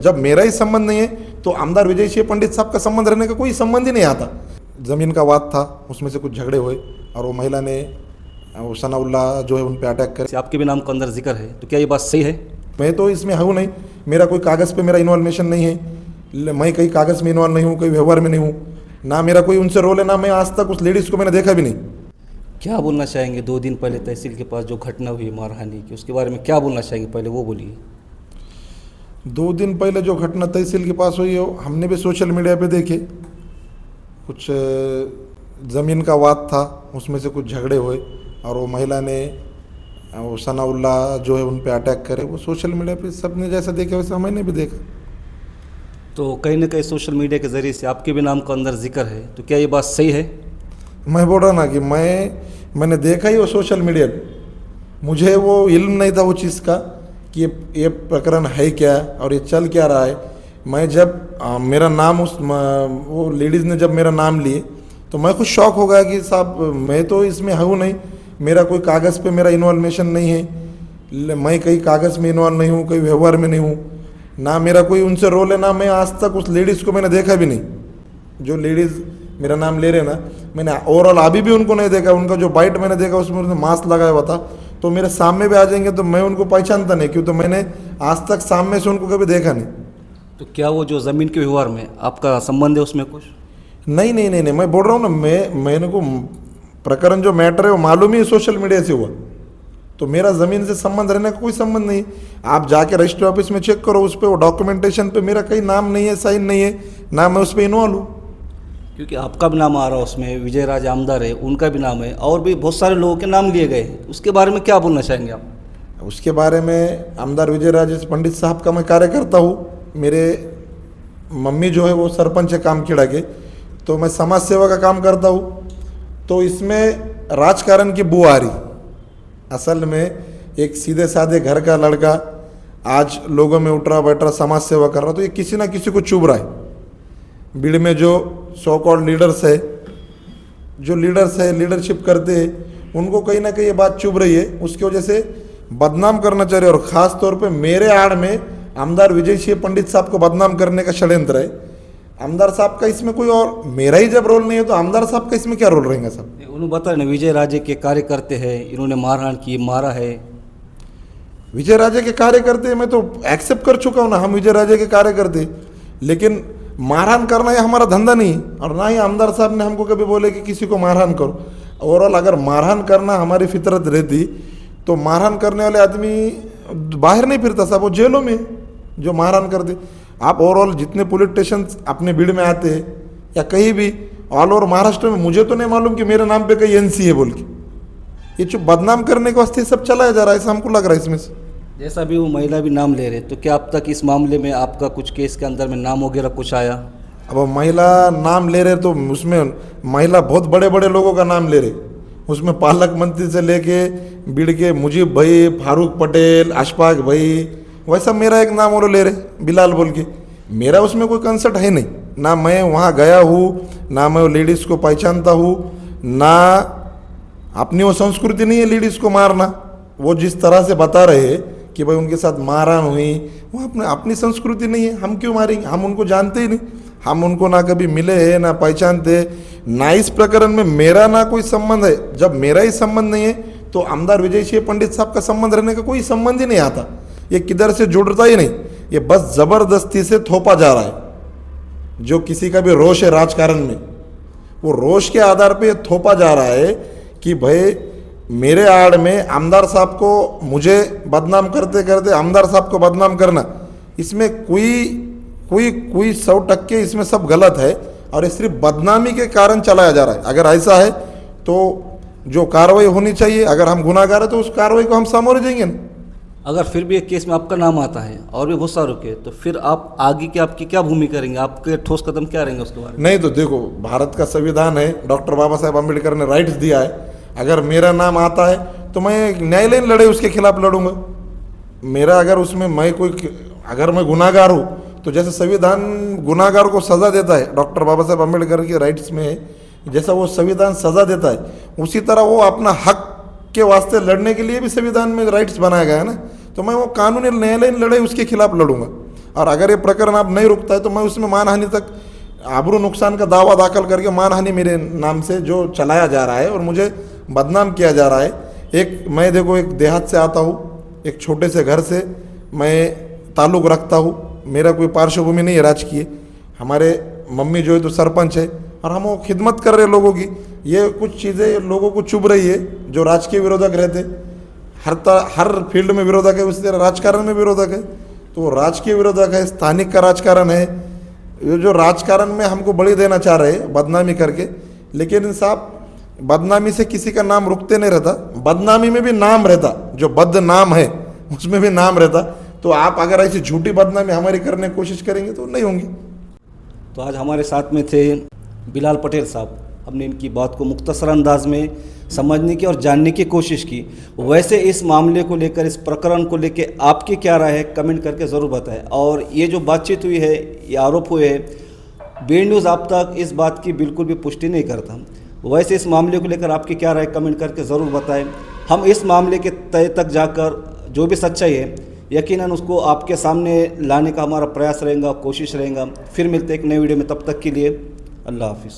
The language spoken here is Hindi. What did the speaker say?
जब मेरा ही संबंध नहीं है तो आमदार विजय सिंह पंडित साहब का संबंध रहने का कोई संबंध ही नहीं आता। ज़मीन का वाद था, उसमें से कुछ झगड़े हुए और वो महिला ने वो सनाउल्लाह जो है उन पे अटैक करे। आपके भी नाम का अंदर जिक्र है, तो क्या ये बात सही है? मैं तो इसमें हूँ नहीं, मेरा कोई कागज़ पे मेरा इन्वॉल्वेशन नहीं है, मैं कहीं कागज़ में इन्वॉल्व नहीं हूँ, कहीं व्यवहार में नहीं हूँ, ना मेरा कोई उनसे रोल है, ना मैं आज तक उस लेडीज़ को मैंने देखा भी नहीं। क्या बोलना चाहेंगे 2 दिन पहले तहसील के पास जो घटना हुई मारहानि की, उसके बारे में क्या बोलना चाहेंगे? पहले वो बोलिए। 2 दिन पहले जो घटना तहसील के पास हुई है हमने भी सोशल मीडिया पे देखे। कुछ ज़मीन का वाद था, उसमें से कुछ झगड़े हुए और वो महिला ने वो सनाउल्लाह जो है उन पे अटैक करे। वो सोशल मीडिया पे सबने जैसा देखा वैसा मैंने भी देखा। तो कहीं ना कहीं सोशल मीडिया के ज़रिए से आपके भी नाम का अंदर जिक्र है, तो क्या ये बात सही है? मैं बोल रहा ना कि मैंने देखा ही वो सोशल मीडिया पे, मुझे वो इल्म नहीं था वो चीज़ का कि ये प्रकरण है क्या और ये चल क्या रहा है। मैं जब मेरा नाम वो लेडीज़ ने जब मेरा नाम लिए तो मैं कुछ शौक हो गया कि साहब मैं तो इसमें हूँ नहीं, मेरा कोई कागज़ पे मेरा इन्वॉल्वेशन नहीं है, मैं कहीं कागज़ में इन्वॉल्व नहीं हूँ, कहीं व्यवहार में नहीं हूँ, ना मेरा कोई उनसे रोल है, ना मैं आज तक उस लेडीज़ को मैंने देखा भी नहीं। जो लेडीज़ मेरा नाम ले रहे ना, मैंने ओवरऑल अभी भी उनको नहीं देखा। उनका जो बाइट मैंने देखा उसमें उन्होंने मास्क लगाया हुआ था, तो मेरे सामने भी आ जाएंगे तो मैं उनको पहचानता नहीं, क्यों तो मैंने आज तक सामने से उनको कभी देखा नहीं। तो क्या वो जो ज़मीन के व्यवहार में आपका संबंध है उसमें कुछ? नहीं नहीं नहीं नहीं, मैं बोल रहा हूँ ना, मैंने को प्रकरण जो मैटर है वो मालूम ही सोशल मीडिया से हुआ, तो मेरा ज़मीन से संबंध रहने का कोई संबंध नहीं। आप जाके रजिस्ट्री ऑफिस में चेक करो, उस पर वो डॉक्यूमेंटेशन पे मेरा कहीं नाम नहीं है, साइन नहीं है, ना मैं उस पर इन्वॉल्व हूँ। क्योंकि आपका भी नाम आ रहा है उसमें, विजय राज आमदार है, उनका भी नाम है, और भी बहुत सारे लोगों के नाम लिए गए हैं। उसके बारे में क्या बोलना चाहेंगे आप? उसके बारे में आमदार विजय राज पंडित साहब का मैं कार्यकर्ता हूँ। मेरे मम्मी जो है वो सरपंच है कामखेड़ा के, तो मैं समाज सेवा का काम करता हूँ। तो इसमें राजकारण की बू आ रही। असल में एक सीधे साधे घर का लड़का आज लोगों में उठ रहा बैठ रहा समाज सेवा कर रहा, तो ये किसी ना किसी को चुभ रहा है। भीड़ में जो सो कॉल्ड लीडर्स है, जो लीडर्स है, लीडरशिप करते हैं, उनको कहीं ना कहीं ये बात चुभ रही है, उसकी वजह से बदनाम करना चाह रहे। और ख़ास तौर पे मेरे आड़ में आमदार विजय सिंह पंडित साहब को बदनाम करने का षड्यंत्र है। आमदार साहब का इसमें कोई और मेरा ही जब रोल नहीं है तो आमदार साहब का इसमें क्या रोल रहेगा साहब? उन्होंने बताया ना, विजय राजे के कार्यकर्ते हैं, इन्होंने मारहान की, मारा है। विजय राजे के कार्यकर्ते मैं तो एक्सेप्ट कर चुका हूँ ना, हम विजय राजे के कार्यकर्ते, लेकिन मारहान करना ये हमारा धंधा नहीं, और ना ही आमदार साहब ने हमको कभी बोले कि किसी को मारहान करो। ओवरऑल अगर मारहान करना हमारी फितरत रहती तो मारहान करने वाले आदमी बाहर नहीं फिरता साहब, वो जेलों में जो मारहान करते। आप ओवरऑल जितने पुलिस स्टेशन अपने भीड़ में आते हैं या कहीं भी ऑल ओवर महाराष्ट्र में, मुझे तो नहीं मालूम कि मेरे नाम पे कहीं एनसी है बोल के। ये जो बदनाम करने के वास्ते सब चलाया जा रहा है, ऐसा हमको लग रहा है इसमें से। जैसा भी वो महिला भी नाम ले रहे, तो क्या अब तक इस मामले में आपका कुछ केस के अंदर में नाम वगैरह कुछ आया? अब महिला नाम ले रहे तो उसमें महिला बहुत बड़े बड़े लोगों का नाम ले रहे, उसमें पालक मंत्री से लेके बीड़ के मुजीब भाई, फारूक पटेल, अशफाक भाई, वैसा मेरा एक नाम वो ले रहे बिलाल बोल के। मेरा उसमें कोई कंसर्ट है नहीं, ना मैं वहाँ गया हूँ, ना मैं वो लेडीज़ को पहचानता हूँ, ना अपनी वो संस्कृति नहीं है लेडीज़ को मारना। वो जिस तरह से बता रहे हैं कि भाई उनके साथ मारहान हुई, वो अपनी संस्कृति नहीं है, हम क्यों मारेंगे? हम उनको जानते ही नहीं, हम उनको ना कभी मिले हैं ना पहचानते, ना इस प्रकरण में मेरा ना कोई संबंध है। जब मेरा ही संबंध नहीं है तो आमदार विजय सिंह पंडित साहब का संबंध रहने का कोई संबंध ही नहीं आता। ये किधर से जुड़ता ही नहीं, ये बस ज़बरदस्ती से थोपा जा रहा है। जो किसी का भी रोष है राजकारण में, वो रोष के आधार पे थोपा जा रहा है कि भाई मेरे आड़ में आमदार साहब को, मुझे बदनाम करते करते आमदार साहब को बदनाम करना, इसमें कोई 100% इसमें सब गलत है, और ये सिर्फ बदनामी के कारण चलाया जा रहा है। अगर ऐसा है तो जो कार्रवाई होनी चाहिए, अगर हम गुनाहगार है तो उस कार्रवाई को हम सामोरे जाएंगे ना। अगर फिर भी एक केस में आपका नाम आता है और भी बहुत सारों के, तो फिर आप आगे की आपकी क्या भूमिका करेंगे? आपके ठोस कदम क्या रहेंगे उसके बारे में? नहीं तो देखो, भारत का संविधान है, डॉक्टर बाबा साहेब अम्बेडकर ने राइट्स दिया है। अगर मेरा नाम आता है तो मैं न्यायालयीन लड़ाई उसके खिलाफ लड़ूंगा। मेरा अगर उसमें अगर मैं गुनाहगार हूँ तो जैसे संविधान गुनाहगार को सज़ा देता है, डॉक्टर बाबा साहेब अम्बेडकर के राइट्स में जैसा वो संविधान सज़ा देता है, उसी तरह वो अपना हक के वास्ते लड़ने के लिए भी संविधान में राइट्स बनाया गया है ना। तो मैं वो कानूनी न्यायालयीन लड़ाई उसके खिलाफ लड़ूंगा। और अगर ये प्रकरण अब नहीं रुकता है तो मैं उसमें मानहानि तक आबरू नुकसान का दावा दाखिल करके मानहानि मेरे नाम से जो चलाया जा रहा है और मुझे बदनाम किया जा रहा है। मैं देखो एक देहात से आता हूँ, एक छोटे से घर से मैं ताल्लुक़ रखता हूँ, मेरा कोई पार्श्वभूमि नहीं है राजकीय। हमारे मम्मी जो है तो सरपंच है और हम वो खिदमत कर रहे हैं लोगों की। ये कुछ चीज़ें लोगों को चुभ रही है जो राजकीय विरोधक रहते, हर फील्ड में विरोधक है, उसी तरह राजकारण में विरोधक है। तो राजकीय विरोधक है, स्थानिक का राजकारण है, ये जो राजकारण में हमको बलि देना चाह रहे हैं बदनामी करके। लेकिन साहब बदनामी से किसी का नाम रुकते नहीं रहता, बदनामी में भी नाम रहता, जो बदनाम है उसमें भी नाम रहता। तो आप अगर ऐसी झूठी बदनामी हमारी करने की कोशिश करेंगे तो नहीं होंगी। तो आज हमारे साथ में थे बिलाल पटेल साहब। हमने इनकी बात को मुख्तसर अंदाज में समझने की और जानने की कोशिश की। वैसे इस मामले को लेकर, इस प्रकरण को लेकर आपकी क्या राय है, कमेंट करके ज़रूर बताएं। और ये जो बातचीत हुई है, ये आरोप हुए हैं, बी न्यूज़ आप तक इस बात की बिल्कुल भी पुष्टि नहीं करता। वैसे इस मामले को लेकर आपकी क्या राय, कमेंट करके ज़रूर बताएं। हम इस मामले के तय तक जाकर जो भी सच्चाई है यकीनन उसको आपके सामने लाने का हमारा प्रयास रहेगा, कोशिश रहेगा। फिर मिलते हैं एक नए वीडियो में, तब तक के लिए अल्लाह हाफिज़।